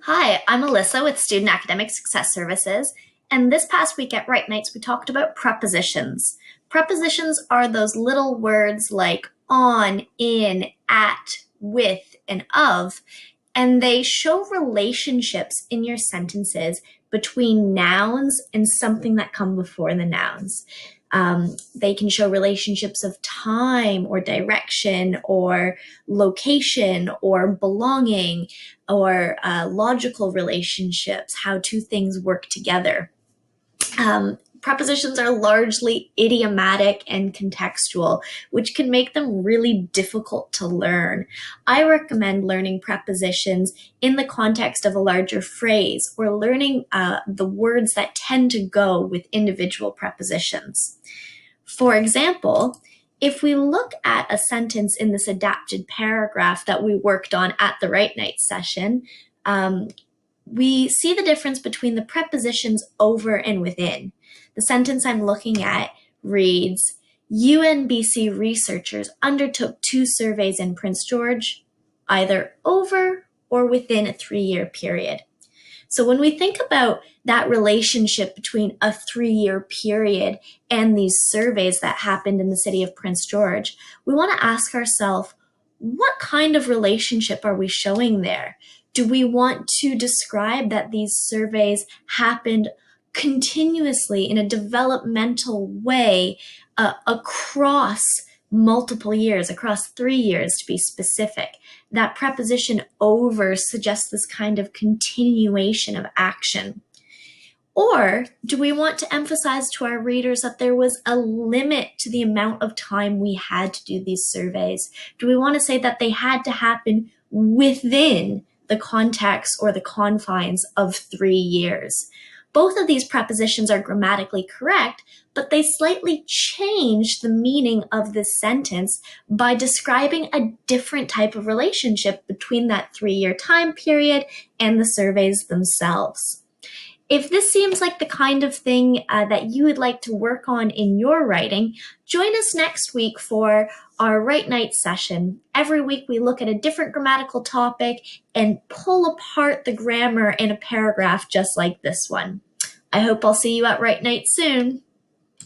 Hi, I'm Alyssa with Student Academic Success Services, and this past week at Right Nights we talked about prepositions. Prepositions are those little words like on, in, at, with, and of, and they show relationships in your sentences between nouns and something that come before the nouns. They can show relationships of time or direction or location or belonging or logical relationships, how two things work together. Prepositions are largely idiomatic and contextual, which can make them really difficult to learn. I recommend learning prepositions in the context of a larger phrase or learning the words that tend to go with individual prepositions. For example, if we look at a sentence in this adapted paragraph that we worked on at the Right Night session, we see the difference between the prepositions over and within. The sentence I'm looking at reads, UNBC researchers undertook 2 surveys in Prince George, either over or within a 3-year period. So when we think about that relationship between a 3-year period and these surveys that happened in the city of Prince George, we want to ask ourselves, what kind of relationship are we showing there? Do we want to describe that these surveys happened continuously in a developmental way across multiple years, across 3 years to be specific? That preposition over suggests this kind of continuation of action. Or do we want to emphasize to our readers that there was a limit to the amount of time we had to do these surveys? Do we want to say that they had to happen within the context or the confines of 3 years? Both of these prepositions are grammatically correct, but they slightly change the meaning of this sentence by describing a different type of relationship between that 3-year time period and the surveys themselves. If this seems like the kind of thing that you would like to work on in your writing, join us next week for our Right Night session. Every week we look at a different grammatical topic and pull apart the grammar in a paragraph just like this one. I hope I'll see you at Right Night soon.